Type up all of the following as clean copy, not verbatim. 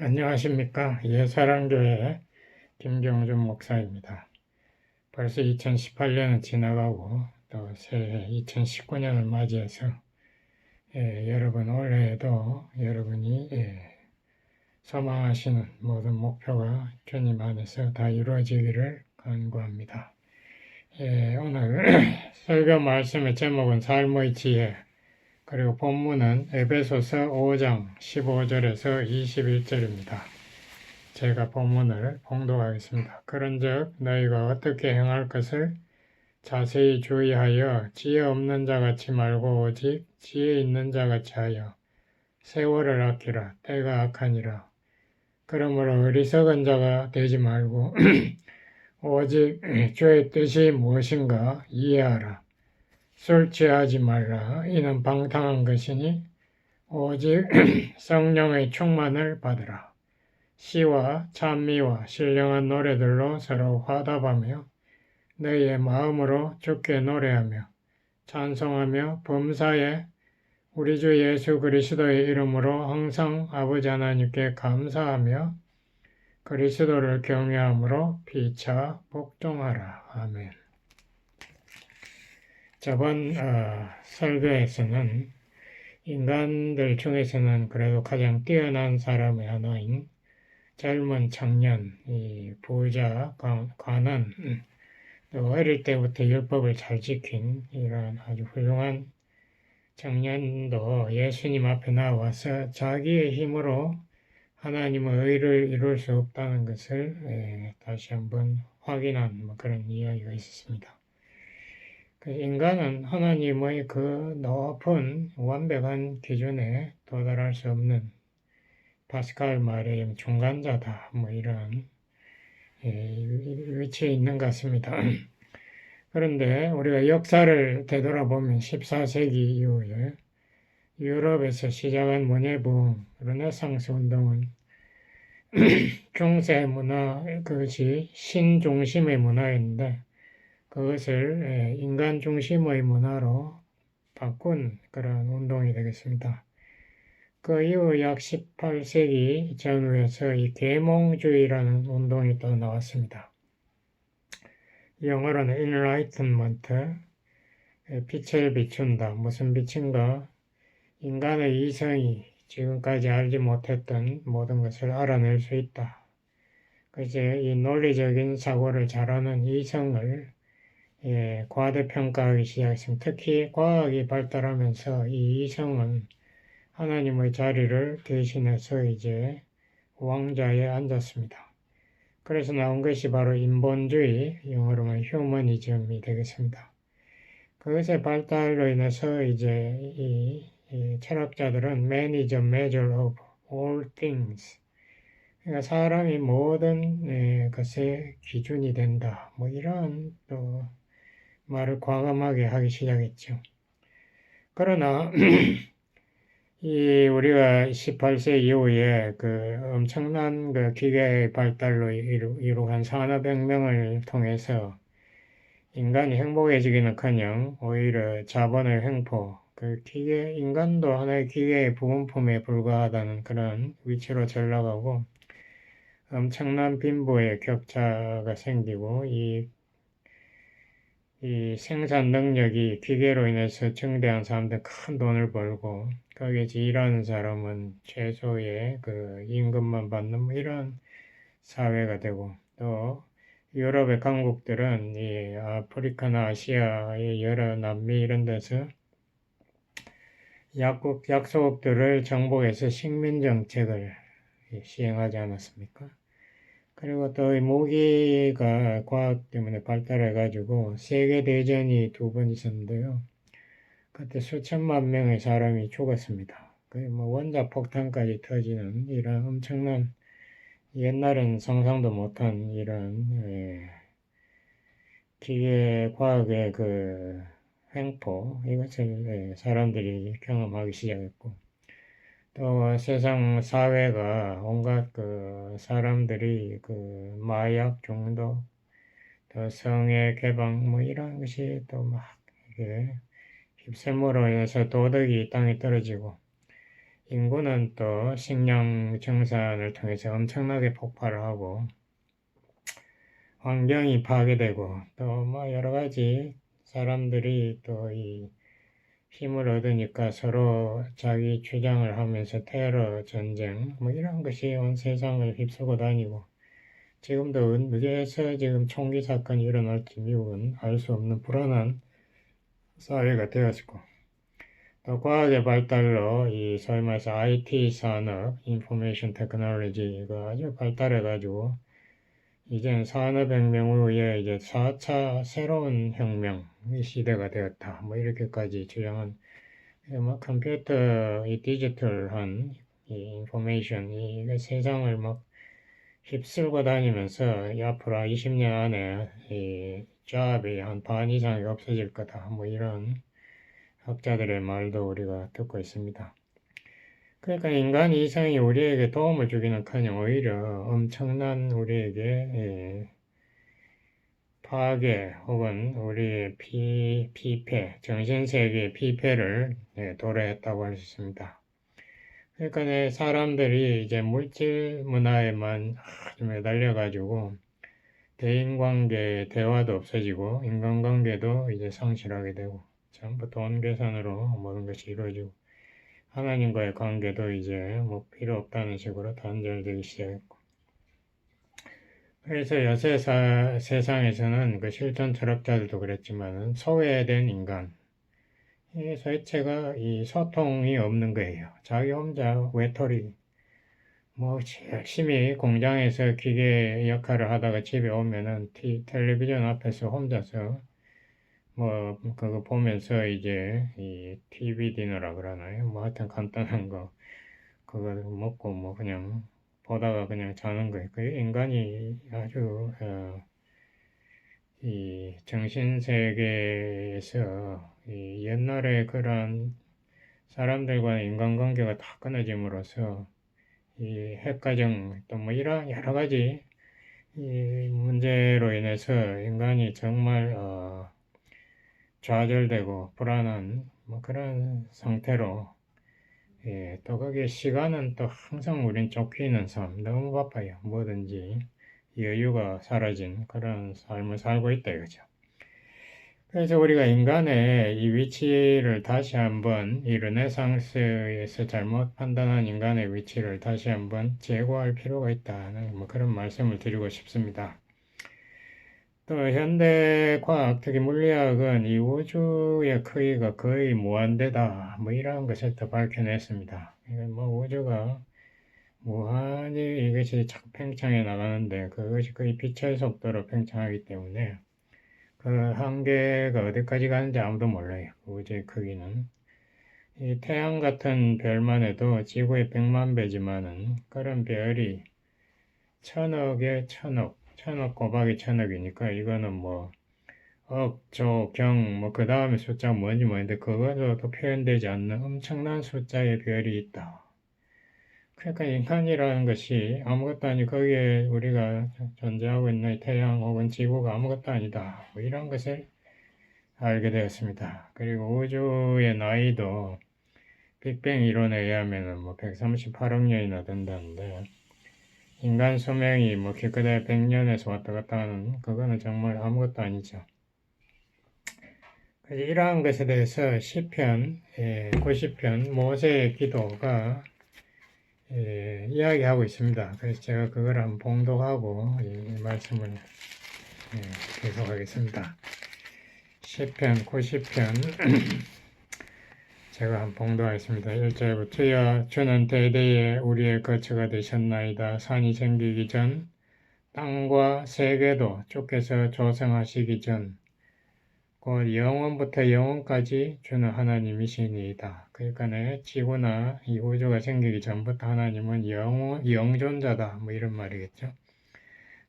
안녕하십니까. 예사랑교회 김경준 목사입니다. 벌써 2018년은 지나가고 또 새해 2019년을 맞이해서 여러분 올해에도 여러분이 소망하시는 모든 목표가 주님 안에서 다 이루어지기를 간구합니다. 오늘 설교 말씀의 제목은 삶의 지혜, 그리고 본문은 에베소서 5장 15절에서 21절입니다. 제가 본문을 봉독하겠습니다. 그런즉 너희가 어떻게 행할 것을 자세히 주의하여 지혜 없는 자같이 말고 오직 지혜 있는 자같이 하여 세월을 아끼라. 때가 악하니라. 그러므로 어리석은 자가 되지 말고 오직 주의 뜻이 무엇인가 이해하라. 술 취하지 말라. 이는 방탕한 것이니 오직 성령의 충만을 받으라. 시와 찬미와 신령한 노래들로 서로 화답하며 너희의 마음으로 주께 노래하며 찬송하며 범사에 우리 주 예수 그리스도의 이름으로 항상 아버지 하나님께 감사하며 그리스도를 경외함으로 피차 복종하라. 아멘. 저번 설교에서는 인간들 중에서는 그래도 가장 뛰어난 사람의 하나인 젊은 청년, 이 부자, 가난, 또 어릴 때부터 율법을 잘 지킨 이런 아주 훌륭한 청년도 예수님 앞에 나와서 자기의 힘으로 하나님의 의를 이룰 수 없다는 것을 다시 한번 확인한 그런 이야기가 있었습니다. 인간은 하나님의 그 높은 완벽한 기준에 도달할 수 없는 파스칼 말에 의하면 중간자다, 이런 위치에 있는 것 같습니다. 그런데 우리가 역사를 되돌아보면 14세기 이후에 유럽에서 시작한 문예부흥, 르네상스 운동은 중세 문화, 그것이 신중심의 문화였는데 그것을 인간 중심의 문화로 바꾼 그런 운동이 되겠습니다. 그 이후 약 18세기 전후에서 이 계몽주의라는 운동이 또 나왔습니다. 영어로는 Enlightenment, 빛을 비춘다. 무슨 빛인가? 인간의 이성이 지금까지 알지 못했던 모든 것을 알아낼 수 있다. 그제 이 논리적인 사고를 잘하는 이성을 과대평가하기 시작했습니다. 특히 과학이 발달하면서 이 이성은 하나님의 자리를 대신해서 이제 왕좌에 앉았습니다. 그래서 나온 것이 바로 인본주의, 영어로는 휴머니즘이 되겠습니다. 그것의 발달로 인해서 이제 이 철학자들은 Man is a measure of all things. 그러니까 사람이 모든 것의 기준이 된다. 이런 또 말을 과감하게 하기 시작했죠. 그러나 우리가 18세 이후에 그 엄청난 그 기계의 발달로 이루어간 산업혁명을 통해서 인간이 행복해지기는커녕 오히려 자본의 횡포, 인간도 하나의 기계의 부분품에 불과하다는 그런 위치로 전락하고 엄청난 빈부의 격차가 생기고 이 생산 능력이 기계로 인해서 증대한 사람들 큰 돈을 벌고 거기에서 일하는 사람은 최소의 그 임금만 받는 이런 사회가 되고 또 유럽의 강국들은 이 아프리카나 아시아의 여러 남미 이런 데서 약소국들을 정복해서 식민 정책을 시행하지 않았습니까? 그리고 또 이 무기가 과학 때문에 발달해가지고 세계대전이 2번 있었는데요. 그때 수천만 명의 사람이 죽었습니다. 원자폭탄까지 터지는 이런 엄청난 옛날엔 상상도 못한 이런 기계 과학의 그 횡포 이것을 사람들이 경험하기 시작했고 또 세상 사회가 온갖 그 사람들이 그 마약 중독 또 성의 개방 이런 것이 또 막 이게 휩쓸므로 인해서 도덕이 땅에 떨어지고 인구는 또 식량 증산을 통해서 엄청나게 폭발을 하고 환경이 파괴되고 또 뭐 여러 가지 사람들이 또 이 힘을 얻으니까 서로 자기 주장을 하면서 테러 전쟁 뭐 이런 것이 온 세상을 휩쓸고 다니고 지금도 어디에서 지금 총기 사건이 일어날지 미국은 알 수 없는 불안한 사회가 되었고 또 과학의 발달로 이 소위 말해서 IT 산업, 인포메이션 테크놀로지가 아주 발달해가지고 이제는 산업혁명 후에 이제 4차 새로운 혁명의 시대가 되었다. 뭐 이렇게까지 주장한 뭐 컴퓨터, 이 디지털한 이 인포메이션, 이 세상을 막 휩쓸고 다니면서 이 앞으로 20년 안에 이 잡이 한 반 이상이 없어질 거다. 뭐 이런 학자들의 말도 우리가 듣고 있습니다. 그러니까 인간 이성이 우리에게 도움을 주기는커녕 오히려 엄청난 우리에게 파괴 혹은 우리의 피폐, 정신세계의 피폐를 도래했다고 할 수 있습니다. 그러니까 사람들이 이제 물질 문화에만 아주 매달려가지고 대인관계, 대화도 없어지고 인간관계도 이제 상실하게 되고 전부 돈 계산으로 모든 것이 이루어지고 하나님과의 관계도 이제 뭐 필요 없다는 식으로 단절되기 시작했고 그래서 요새 세상에서는 그 실존 철학자들도 그랬지만은 소외된 인간 이 도대체가 이 소통이 없는 거예요. 자기 혼자 외톨이 뭐 열심히 공장에서 기계 역할을 하다가 집에 오면은 텔레비전 앞에서 혼자서 뭐 그거 보면서 이제 이 TV 디너라 그러나요? 뭐 하여튼 간단한 거 그거 먹고 뭐 그냥 보다가 그냥 자는 거예요. 그 인간이 아주 이 정신세계에서 이 옛날에 그런 사람들과의 인간관계가 다 끊어짐으로써 이 핵가정 또 뭐 이런 여러 가지 이 문제로 인해서 인간이 정말 좌절되고 불안한 뭐 그런 상태로 또 거기에 시간은 또 항상 우린 쫓기는 삶 너무 바빠요. 뭐든지 여유가 사라진 그런 삶을 살고 있다 이거죠. 그래서 우리가 인간의 이 위치를 다시 한번 이 르네상스에서 잘못 판단한 인간의 위치를 다시 한번 재고할 필요가 있다는 뭐 그런 말씀을 드리고 싶습니다. 또 현대 과학, 특히 물리학은 이 우주의 크기가 거의 무한대다. 뭐 이러한 것을 또 밝혀냈습니다. 뭐 우주가 무한히 이것이 자꾸 팽창해 나가는데 그것이 거의 빛의 속도로 팽창하기 때문에 그 한계가 어디까지 가는지 아무도 몰라요. 우주의 크기는. 이 태양 같은 별만 해도 지구의 100만 배지만은 그런 별이 천억에 천억 곱하기 천억이니까 이거는 뭐 억, 조, 경, 뭐 그 다음에 숫자가 뭔지 모르는데 그거도 표현되지 않는 엄청난 숫자의 별이 있다. 그러니까 인간이라는 것이 아무것도 아니고 거기에 우리가 존재하고 있는 태양 혹은 지구가 아무것도 아니다. 뭐 이런 것을 알게 되었습니다. 그리고 우주의 나이도 빅뱅 이론에 의하면 뭐 138억 년이나 된다는데 인간 수명이 뭐 기껏해 100년에서 왔다 갔다 하는 그거는 정말 아무것도 아니죠. 그래서 이러한 것에 대해서 시편 90편 모세의 기도가 이야기하고 있습니다. 그래서 제가 그걸 한번 봉독하고 이 말씀을 계속하겠습니다. 시편 90편 제가 한번 봉독하겠습니다. 1절부터요. 주는 대대에 우리의 거처가 되셨나이다. 산이 생기기 전 땅과 세계도 주께서 조성하시기 전 곧 영원부터 영원까지 주는 하나님이시니이다. 그러니까 지구나 이 우주가 생기기 전부터 하나님은 영존자다. 뭐 이런 말이겠죠.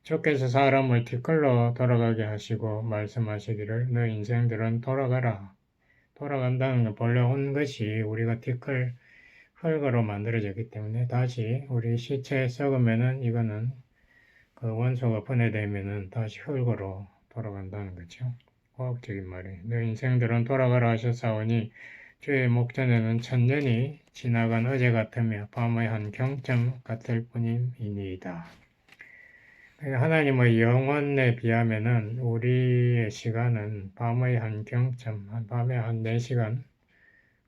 주께서 사람을 티끌로 돌아가게 하시고 말씀하시기를 너 인생들은 돌아가라. 돌아간다는 건 본래 온 것이 우리가 티끌 흙으로 만들어졌기 때문에 다시 우리 시체 썩으면은 이거는 그 원소가 분해되면은 다시 흙으로 돌아간다는 거죠. 과학적인 말이에요. 너 인생들은 돌아가라 하셨사오니 주의 목전에는 천년이 지나간 어제 같으며 밤의 한 경점 같을 뿐임이니이다. 하나님의 영원에 비하면은 우리의 시간은 밤의 한 경점, 밤에 한 4시간,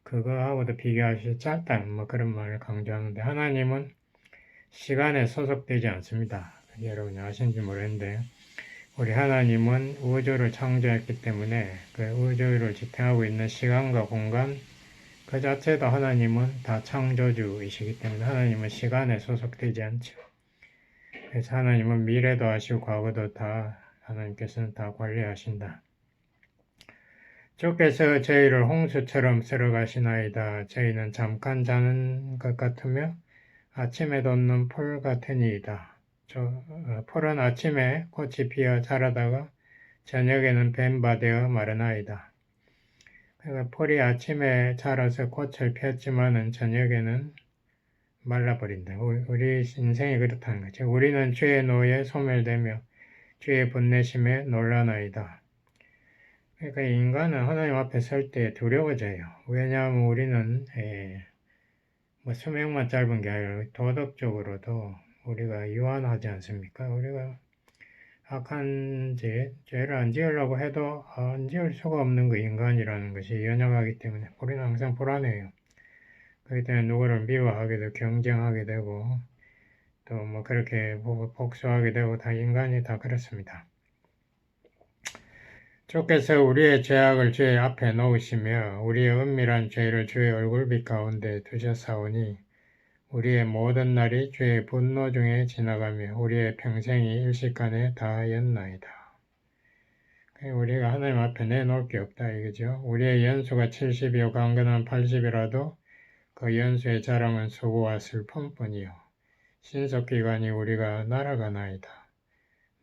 그거하고도 비교하시 짧다, 뭐 그런 말을 강조하는데, 하나님은 시간에 소속되지 않습니다. 여러분이 아시는지 모르겠는데, 우리 하나님은 우주를 창조했기 때문에 그 우주를 지탱하고 있는 시간과 공간, 그 자체도 하나님은 다 창조주이시기 때문에 하나님은 시간에 소속되지 않죠. 그래서 하나님은 미래도 아시고 과거도 다 하나님께서는 다 관리하신다. 주께서 저희를 홍수처럼 쓸어가시나이다. 저희는 잠깐 자는 것 같으며 아침에 돋는 풀 같으니이다. 풀은 아침에 꽃이 피어 자라다가 저녁에는 뱀바 되어 마르나이다. 그러니까 풀이 아침에 자라서 꽃을 폈지만은 저녁에는 말라버린다. 우리 인생이 그렇다는 거죠. 우리는 죄의 노예에 소멸되며 죄의 분내심에 놀라나이다. 그러니까 인간은 하나님 앞에 설 때 두려워져요. 왜냐하면 우리는 뭐 수명만 짧은 게 아니라 도덕적으로도 우리가 유한하지 않습니까? 우리가 악한 죄를 안 지으려고 해도 안 지을 수가 없는 그 인간이라는 것이 연약하기 때문에 우리는 항상 불안해요. 그렇기 때문에 누구를 미워하게 되고 경쟁하게 되고 또 뭐 그렇게 복수하게 되고 다 인간이 다 그렇습니다. 주께서 우리의 죄악을 주의 앞에 놓으시며 우리의 은밀한 죄를 주의 얼굴빛 가운데 두셨사오니 우리의 모든 날이 주의 분노 중에 지나가며 우리의 평생이 일시간에 다하였나이다. 우리가 하나님 앞에 내놓을 게 없다 이거죠. 우리의 연수가 70이요 강건한 80이라도 그 연수의 자랑은 수고와 슬픔뿐이요 신속기간이 우리가 날아가나이다.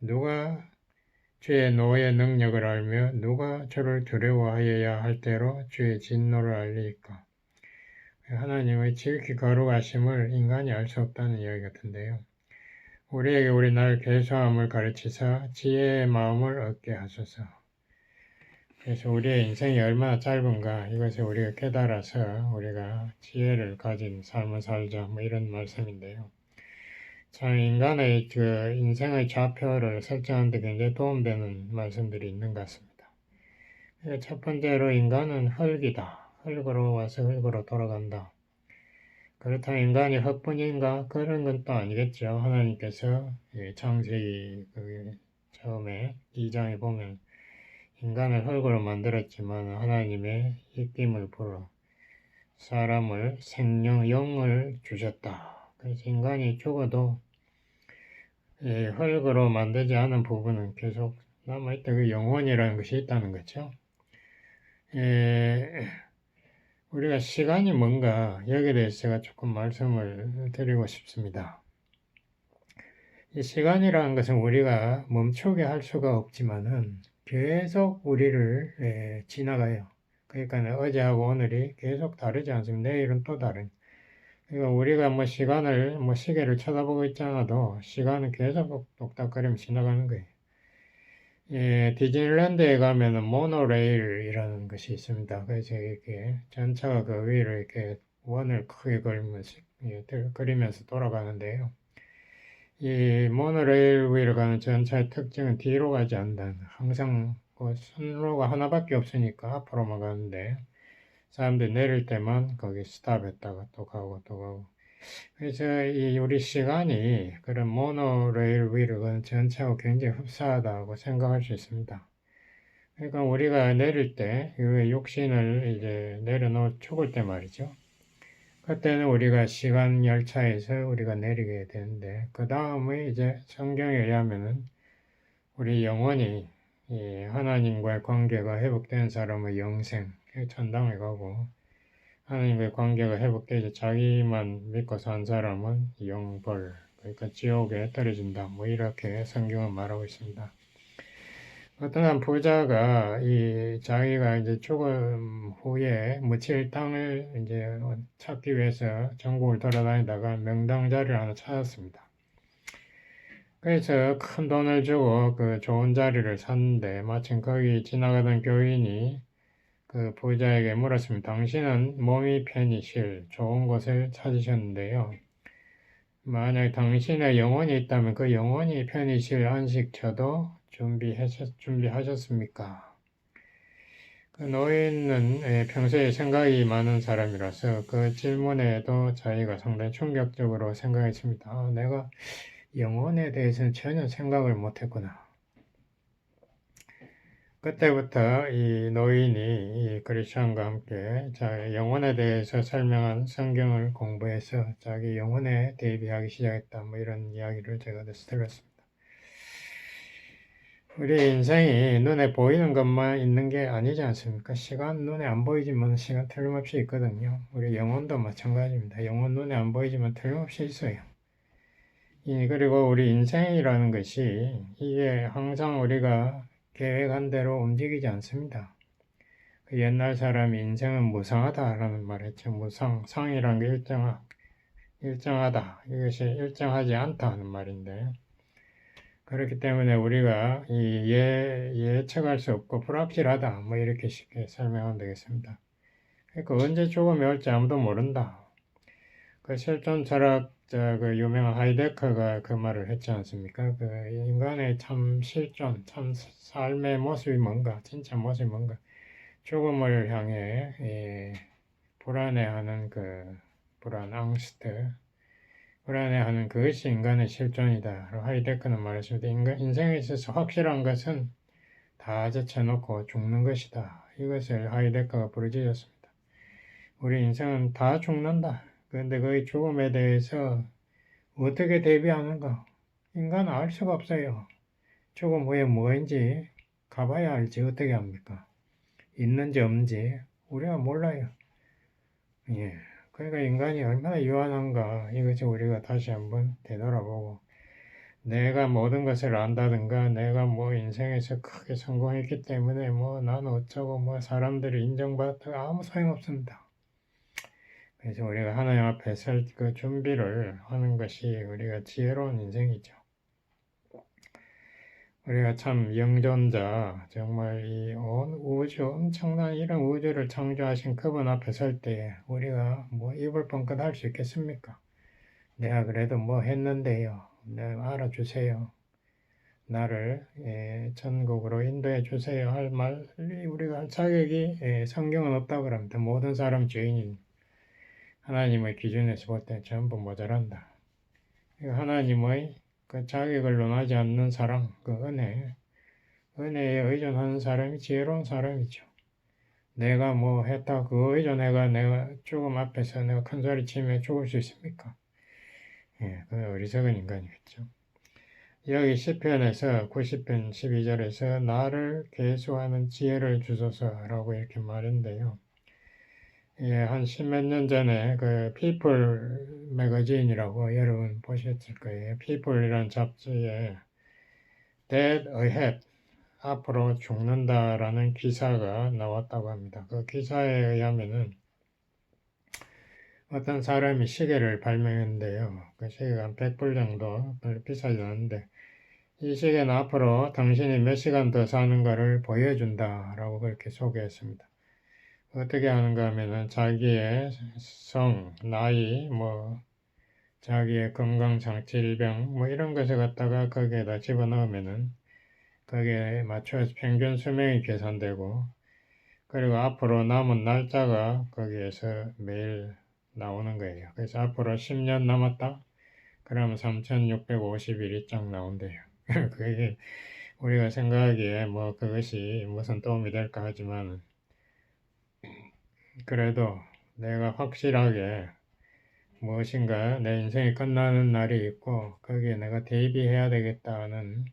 누가 주의 노의 능력을 알며 누가 주를 두려워하여야 할 대로 주의 진노를 알리까. 하나님의 지극히 거룩하심을 인간이 알 수 없다는 이야기 같은데요. 우리에게 우리 날 괴수함을 가르치사 지혜의 마음을 얻게 하소서. 그래서 우리의 인생이 얼마나 짧은가 이것을 우리가 깨달아서 우리가 지혜를 가진 삶을 살자 뭐 이런 말씀인데요. 참 인간의 그 인생의 좌표를 설정하는 데 굉장히 도움되는 말씀들이 있는 것 같습니다. 첫 번째로 인간은 흙이다. 흙으로 와서 흙으로 돌아간다. 그렇다면 인간이 흙뿐인가? 그런 건 또 아니겠죠. 하나님께서 창세기 처음에 2장에 보면 인간을 흙으로 만들었지만 하나님의 입김을 불어 사람을 영을 주셨다. 그래서 인간이 죽어도 흙으로 만들지 않은 부분은 계속 남아있다. 그 영혼이라는 것이 있다는 거죠. 우리가 시간이 뭔가 여기에 대해서 제가 조금 말씀을 드리고 싶습니다. 이 시간이라는 것은 우리가 멈추게 할 수가 없지만은 계속 우리를 지나가요. 그러니까 어제하고 오늘이 계속 다르지 않습니다. 내일은 또 다른. 그러니까 우리가 뭐 시간을 시계를 쳐다보고 있잖아도 시간은 계속 똑딱거리면 지나가는 거예요. 디즈니랜드에 가면은 모노레일이라는 것이 있습니다. 그래서 이렇게 전차가 그 위를 이렇게 원을 크게 그리면서 돌아가는데요. 이 모노레일 위를 가는 전차의 특징은 뒤로 가지 않는다. 항상 그 선로가 하나밖에 없으니까 앞으로만 가는데 사람들이 내릴 때만 거기 스탑했다가 또 가고 또 가고. 그래서 우리 시간이 그런 모노레일 위를 가는 전차하고 굉장히 흡사하다고 생각할 수 있습니다. 그러니까 우리가 내릴 때, 육신을 이제 죽을 때 말이죠. 그때는 우리가 시간 열차에서 우리가 내리게 되는데, 그 다음에 이제 성경에 의하면은 우리 영혼이 하나님과의 관계가 회복된 사람의 영생, 천당에 가고, 하나님과의 관계가 회복되지 자기만 믿고 산 사람은 영벌, 그러니까 지옥에 떨어진다. 뭐 이렇게 성경은 말하고 있습니다. 어떤 한 부자가 자기가 이제 죽음 후에 묻힐 땅을 이제 찾기 위해서 전국을 돌아다니다가 명당 자리를 하나 찾았습니다. 그래서 큰 돈을 주고 그 좋은 자리를 샀는데 마침 거기 지나가던 교인이 그 부자에게 물었습니다. 당신은 몸이 편히 쉴 좋은 곳을 찾으셨는데요. 만약 당신의 영혼이 있다면 그 영혼이 편히 쉴 안식처도 준비하셨습니까? 그 노인은 평소에 생각이 많은 사람이라서 그 질문에도 자기가 상당히 충격적으로 생각했습니다. 내가 영혼에 대해서는 전혀 생각을 못했구나. 그때부터 이 노인이 이 크리스천과 함께 영혼에 대해서 설명한 성경을 공부해서 자기 영혼에 대비하기 시작했다. 뭐 이런 이야기를 제가 들었습니다. 우리 인생이 눈에 보이는 것만 있는 게 아니지 않습니까? 시간 눈에 안 보이지만 시간 틀림없이 있거든요. 우리 영혼도 마찬가지입니다. 영혼 눈에 안 보이지만 틀림없이 있어요. 그리고 우리 인생이라는 것이 이게 항상 우리가 계획한 대로 움직이지 않습니다. 그 옛날 사람이 인생은 무상하다라는 말을 했죠. 상이란 게 일정하다. 이것이 일정하지 않다 하는 말인데, 그렇기 때문에 우리가 예측할 수 없고 불확실하다. 뭐 이렇게 쉽게 설명하면 되겠습니다. 그러니까 언제 죽음이 올지 아무도 모른다. 그 실존 철학자 그 유명한 하이데커가 그 말을 했지 않습니까? 그 인간의 참 실존, 참 삶의 모습이 뭔가, 진짜 모습이 뭔가, 죽음을 향해 불안해하는 그 불안해하는 그것이 인간의 실존이다. 하이데커는 말했습니다. 인생에 있어서 확실한 것은 다 제쳐놓고 죽는 것이다. 이것을 하이데커가 부르짖었습니다. 우리 인생은 다 죽는다. 그런데 그 죽음에 대해서 어떻게 대비하는가? 인간은 알 수가 없어요. 죽음 후에 뭐인지 가봐야 알지 어떻게 합니까? 있는지 없는지 우리가 몰라요. 예. 그러니까 인간이 얼마나 유한한가 이것을 우리가 다시 한번 되돌아보고, 내가 모든 것을 안다든가 내가 뭐 인생에서 크게 성공했기 때문에 뭐 나는 어쩌고 뭐 사람들이 인정받았다 아무 소용없습니다. 그래서 우리가 하나님 앞에 설 그 준비를 하는 것이 우리가 지혜로운 인생이죠. 우리가 참 영존자, 정말 이 온 우주, 엄청난 이런 우주를 창조하신 그분 앞에 설 때 우리가 뭐 입을 뻥끗 할 수 있겠습니까? 내가 그래도 뭐 했는데요. 내가 알아주세요. 나를 천국으로 인도해 주세요 할 말이 우리가 할 자격이 성경은 없다고 합니다. 모든 사람 죄인인 하나님의 기준에서 볼 때 전부 모자란다. 하나님의 그 자격을 논하지 않는 사랑, 그 은혜에 의존하는 사람이 지혜로운 사람이죠. 내가 뭐 했다, 그거 의존해가 내가 죽음 앞에서 내가 큰 소리 치며 죽을 수 있습니까? 그 어리석은 인간이겠죠. 여기 시편에서 90편 12절에서 나를 계수하는 지혜를 주소서라고 이렇게 말인데요. 한 십몇 년 전에 그 피플 매거진이라고 여러분 보셨을 거예요. 피플이라는 잡지에 Dead Ahead, 앞으로 죽는다라는 기사가 나왔다고 합니다. 그 기사에 의하면은 어떤 사람이 시계를 발명했는데요. 그 시계가 한 100불 정도 별로 비싸지 않은데, 이 시계는 앞으로 당신이 몇 시간 더 사는가를 보여준다라고 그렇게 소개했습니다. 어떻게 하는가 하면은 자기의 성, 나이, 뭐 자기의 건강, 질병 뭐 이런 것을 갖다가 거기에다 집어넣으면은 거기에 맞춰서 평균 수명이 계산되고, 그리고 앞으로 남은 날짜가 거기에서 매일 나오는 거예요. 그래서 앞으로 10년 남았다? 그러면 3650일이 쫙 나온대요. 그게 우리가 생각하기에 뭐 그것이 무슨 도움이 될까 하지만, 그래도 내가 확실하게 무엇인가 내 인생이 끝나는 날이 있고 거기에 내가 대비해야 되겠다는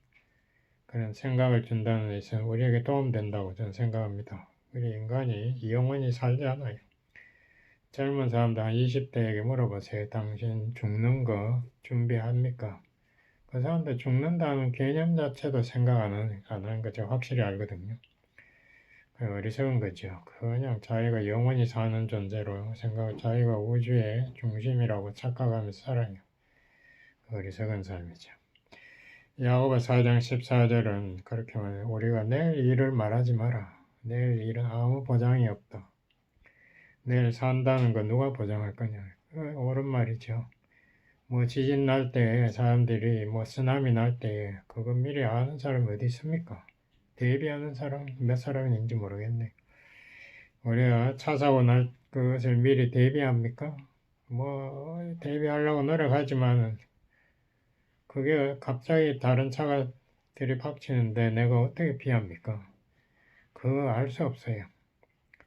그런 생각을 준다는 것은 우리에게 도움된다고 저는 생각합니다. 우리 인간이 영원히 살지 않아요. 젊은 사람들 한 20대에게 물어보세요. 당신 죽는 거 준비합니까? 그 사람들 죽는다는 개념 자체도 생각 안 하는 거 제가 확실히 알거든요. 어리석은 거죠. 그냥 자기가 영원히 사는 존재로 자기가 우주의 중심이라고 착각하면서 살아요. 어리석은 삶이죠. 야고보 4장 14절은 그렇게 말해요. 우리가 내일 일을 말하지 마라. 내일 일은 아무 보장이 없다. 내일 산다는 거 누가 보장할 거냐. 옳은 말이죠. 뭐 지진 날 때 사람들이 뭐 쓰나미 날 때 그거 미리 아는 사람이 어디 있습니까? 대비하는 사람 몇 사람이 있는지 모르겠네. 우리가 차 사고 날 것을 미리 대비합니까? 뭐 대비하려고 노력하지만은 그게 갑자기 다른 차가 들이박치는데 내가 어떻게 피합니까? 그거 알 수 없어요.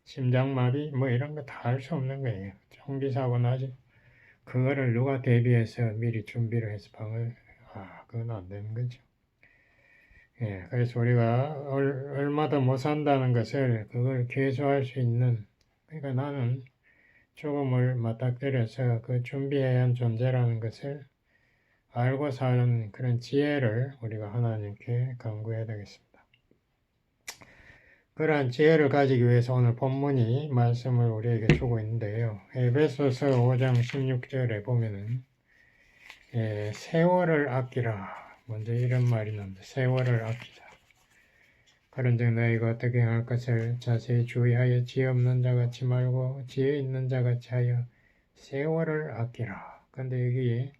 심장마비 뭐 이런 거 다 알 수 없는 거예요. 총기 사고 나지. 그거를 누가 대비해서 미리 준비를 해서 그건 안 되는 거죠. 예, 그래서 우리가 얼마도 못 산다는 것을 그걸 계수할 수 있는, 그러니까 나는 죽음을 맞닥뜨려서 그 준비해야 한 존재라는 것을 알고 사는 그런 지혜를 우리가 하나님께 간구해야 되겠습니다. 그러한 지혜를 가지기 위해서 오늘 본문이 말씀을 우리에게 주고 있는데요. 에베소서 5장 16절에 보면은 세월을 아끼라. 먼저 이런 말이 나옵니다. 세월을 아끼자. 그런즉 너희가 어떻게 행할 것을 자세히 주의하여 지혜 없는 자같이 말고 지혜 있는 자같이 하여 세월을 아끼라. 근데 여기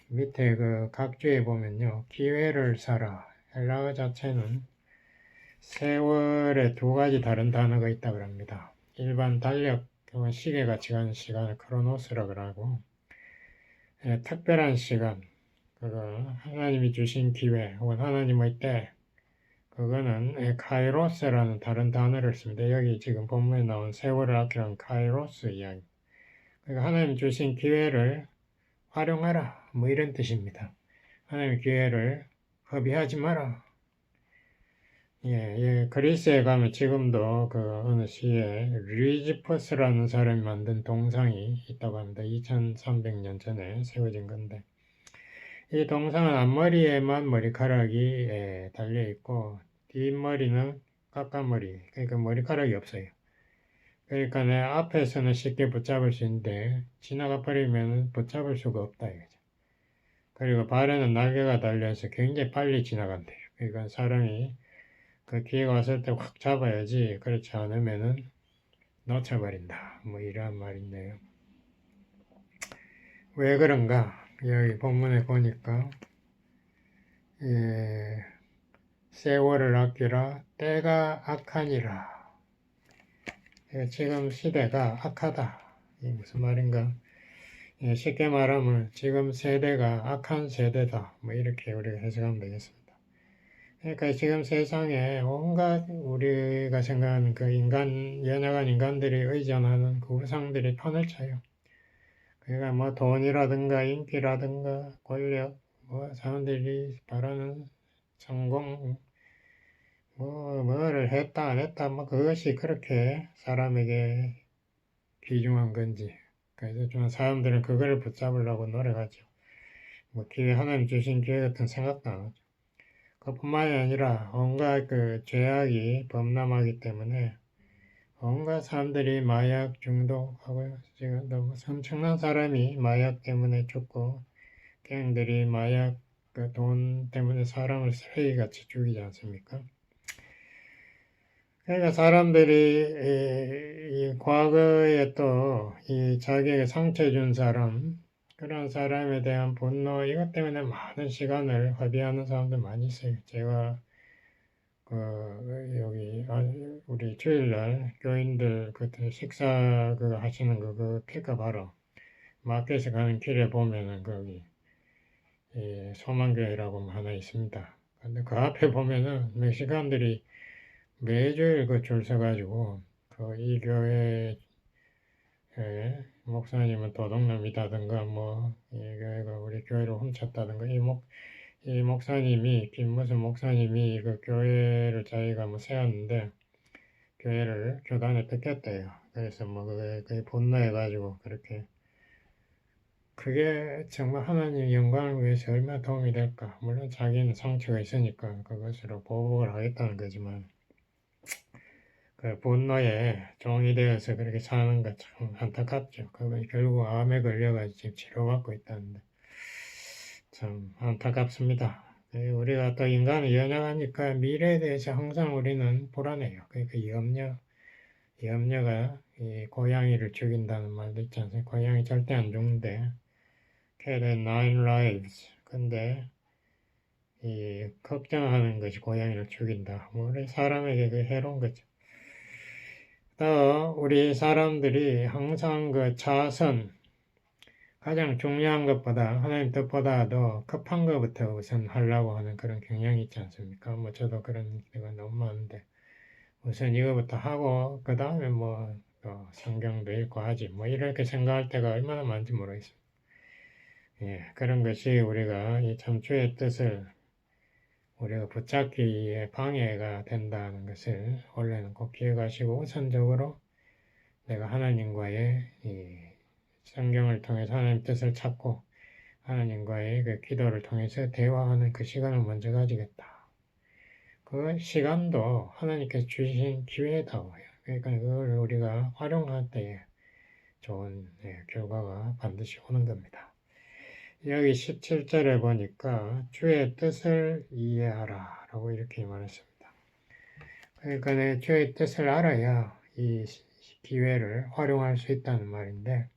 밑에 그 각주에 보면요. 기회를 사라. 헬라어 자체는 세월에 두 가지 다른 단어가 있다고 합니다. 일반 달력, 시계같이 가는 시간을 크로노스라고 하고, 특별한 시간, 그거 하나님이 주신 기회 혹은 하나님의 때, 그거는 카이로스라는 다른 단어를 씁니다. 여기 지금 본문에 나온 세월을 아끼라는 카이로스 이야기. 그러니까 하나님 주신 기회를 활용하라, 뭐 이런 뜻입니다. 하나님의 기회를 허비하지 마라. 그리스에 가면 지금도 그 어느 시에 리지퍼스라는 사람이 만든 동상이 있다고 합니다. 2300년 전에 세워진 건데, 이 동상은 앞머리에만 머리카락이 달려 있고 뒷머리는 까까머리, 그러니까 머리카락이 없어요. 그러니까 내 앞에서는 쉽게 붙잡을 수 있는데 지나가 버리면 붙잡을 수가 없다 이거죠. 그리고 발에는 날개가 달려서 굉장히 빨리 지나간대요. 그러니까 사람이 그 기회가 왔을 때 확 잡아야지, 그렇지 않으면은 놓쳐버린다. 뭐 이러한 말인데요. 왜 그런가? 여기 본문에 보니까 세월을 아끼라 때가 악하니라. 지금 시대가 악하다. 이게 무슨 말인가? 쉽게 말하면 지금 세대가 악한 세대다. 뭐 이렇게 우리가 해석하면 되겠습니다. 그러니까 지금 세상에 온갖 우리가 생각하는 그 연약한 인간들이 의존하는 그 우상들이 판을 쳐요. 그러니까 뭐 돈이라든가 인기라든가 권력, 뭐 사람들이 바라는 성공, 뭐를 했다 안 했다, 뭐 그것이 그렇게 사람에게 귀중한 건지. 그래서 좀 사람들은 그거를 붙잡으려고 노력하죠. 뭐 하나님 주신 기회 같은 생각도 안 하죠. 그뿐만이 아니라 온갖 그 죄악이 범람하기 때문에 온갖 사람들이 마약 중독하고 지금 너무 엄청난 사람이 마약 때문에 죽고, 갱들이 마약 그 돈 때문에 사람을 쓰레기같이 죽이지 않습니까? 그러니까 사람들이 이 과거에 또 이 자기에게 상처 준 사람, 그런 사람에 대한 분노, 이것 때문에 많은 시간을 허비하는 사람들 많이 있어요. 제가 여기 우리 주일날 교인들 그때 식사 그거 하시는 거 픽업 하러 마켓에 가는 길에 보면은 거기 소망교회라고 하나 있습니다. 근데 그 앞에 보면은 멕시칸들이 매주일 그 줄 서가지고 이 교회 목사님은 도둑놈이다든가 뭐 이 교회가 우리 교회를 훔쳤다든가 이 목사님이 무슨 목사님이 그 교회를 자기가 뭐 세웠는데 교회를 교단에 뺏겼대요. 그래서 뭐 그게 분노해가지고 그렇게, 그게 정말 하나님 영광을 위해서 얼마나 도움이 될까. 물론 자기는 상처가 있으니까 그것으로 보복을 하겠다는 거지만, 그 분노에 종이 되어서 그렇게 사는 거 참 안타깝죠. 그건 결국 암에 걸려가지고 지금 치료받고 있다는데 참 안타깝습니다. 우리가 또 인간은 연약하니까 미래에 대해서 항상 우리는 불안해요. 그러니까 염려가 이 고양이를 죽인다는 말도 있지 않습니까? 고양이 절대 안 죽는데 cat had 9 lives. 근데 이 걱정하는 것이 고양이를 죽인다. 우리 사람에게 그 해로운 거죠. 또 우리 사람들이 항상 그 자선, 가장 중요한 것보다 하나님 뜻보다도 급한 것부터 우선 하려고 하는 그런 경향이 있지 않습니까? 뭐 저도 그런 때가 너무 많은데 우선 이거부터 하고 그 다음에 뭐 성경도 읽고 하지 뭐 이렇게 생각할 때가 얼마나 많은지 모르겠습니다. 예, 그런 것이 우리가 이 참주의 뜻을 우리가 붙잡기에 방해가 된다는 것을 원래는 꼭 기억하시고 우선적으로 내가 하나님과의 이 성경을 통해서 하나님 뜻을 찾고 하나님과의 그 기도를 통해서 대화하는 그 시간을 먼저 가지겠다. 그 시간도 하나님께서 주신 기회다. 그러니까 그걸 우리가 활용할 때에 좋은 결과가 반드시 오는 겁니다. 여기 17절에 보니까 주의 뜻을 이해하라 라고 이렇게 말했습니다. 그러니까 주의 뜻을 알아야 이 기회를 활용할 수 있다는 말인데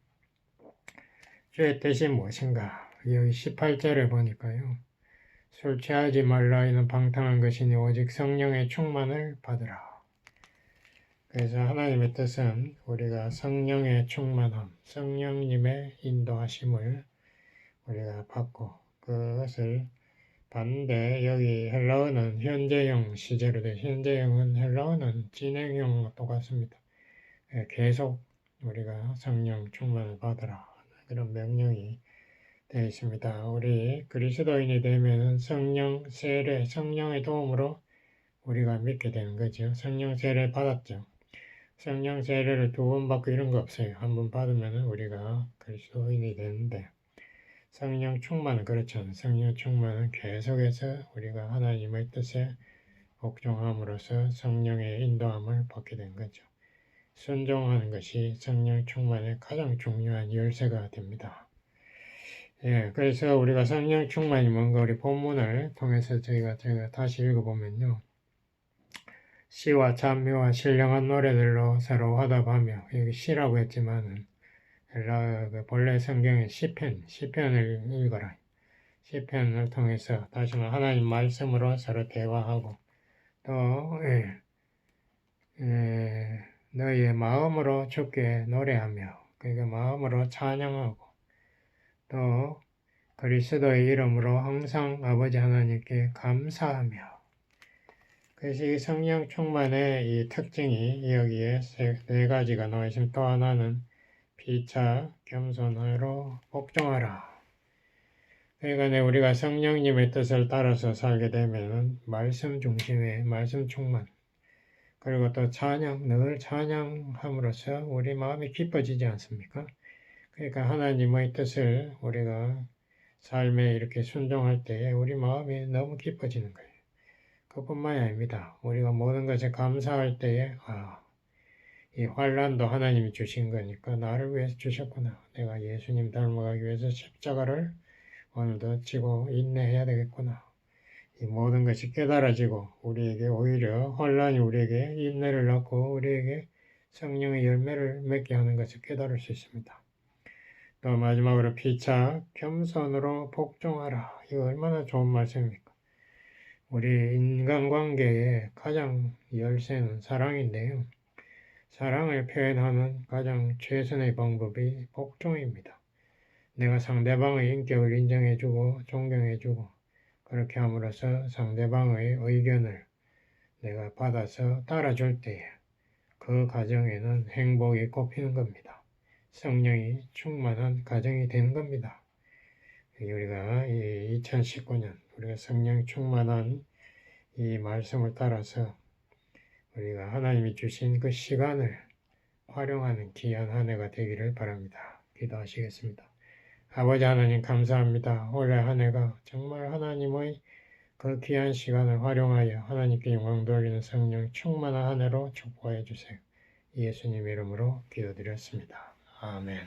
주의 뜻이 무엇인가? 여기 18절에 보니까요. 술 취하지 말라 이는 방탕한 것이니 오직 성령의 충만을 받으라. 그래서 하나님의 뜻은 우리가 성령의 충만함, 성령님의 인도하심을 우리가 받고 그것을 반대 여기 헬라어는 현재형 시제로 돼 현재형은 헬라어는 진행형과 똑같습니다. 계속 우리가 성령 충만을 받으라 그런 명령이 되어 있습니다. 우리 그리스도인이 되면은 성령 세례 성령의 도움으로 우리가 믿게 되는 거죠. 성령 세례 받았죠. 성령 세례를 2번 받고 이런 거 없어요. 한 번 받으면은 우리가 그리스도인이 되는데 성령 충만은 그렇지 않아요. 성령 충만은 계속해서 우리가 하나님의 뜻에 복종함으로써 성령의 인도함을 받게 된 거죠. 순종하는 것이 성령 충만의 가장 중요한 열쇠가 됩니다. 예, 그래서 우리가 성령 충만이 뭔가 우리 본문을 통해서 제가 다시 읽어보면요. 시와 찬미와 신령한 노래들로 서로 화답하며, 여기 시라고 했지만은, 본래 성경의 시편을 읽어라. 시편을 통해서 다시는 하나님 말씀으로 서로 대화하고, 또, 너희의 마음으로 주께 노래하며, 그러니까 마음으로 찬양하고, 또 그리스도의 이름으로 항상 아버지 하나님께 감사하며 그래서 이 성령 충만의 이 특징이 여기에 네 가지가 나와 있으면 또 하나는 피차 겸손하로 복종하라. 그러니까 우리가 성령님의 뜻을 따라서 살게 되면 말씀 중심의 말씀 충만 그리고 또 찬양 늘 찬양함으로써 우리 마음이 기뻐지지 않습니까? 그러니까 하나님의 뜻을 우리가 삶에 이렇게 순종할 때에 우리 마음이 너무 기뻐지는 거예요. 그뿐만이 아닙니다. 우리가 모든 것에 감사할 때에 이 환난도 하나님이 주신 거니까 나를 위해서 주셨구나. 내가 예수님 닮아가기 위해서 십자가를 오늘도 지고 인내해야 되겠구나. 이 모든 것이 깨달아지고 우리에게 오히려 환난이 우리에게 인내를 낳고 우리에게 성령의 열매를 맺게 하는 것을 깨달을 수 있습니다. 또 마지막으로 피차 겸손으로 복종하라. 이거 얼마나 좋은 말씀입니까? 우리 인간관계의 가장 열쇠는 사랑인데요. 사랑을 표현하는 가장 최선의 방법이 복종입니다. 내가 상대방의 인격을 인정해주고 존경해주고 그렇게 함으로써 상대방의 의견을 내가 받아서 따라줄 때에 그 가정에는 행복이 꼽히는 겁니다. 성령이 충만한 가정이 되는 겁니다. 우리가 2019년 우리가 성령 충만한 이 말씀을 따라서 우리가 하나님이 주신 그 시간을 활용하는 귀한 한 해가 되기를 바랍니다. 기도하시겠습니다. 아버지 하나님 감사합니다. 올해 한 해가 정말 하나님의 그 귀한 시간을 활용하여 하나님께 영광 돌리는 성령 충만한 한 해로 축복해 주세요. 예수님 이름으로 기도드렸습니다. 아멘.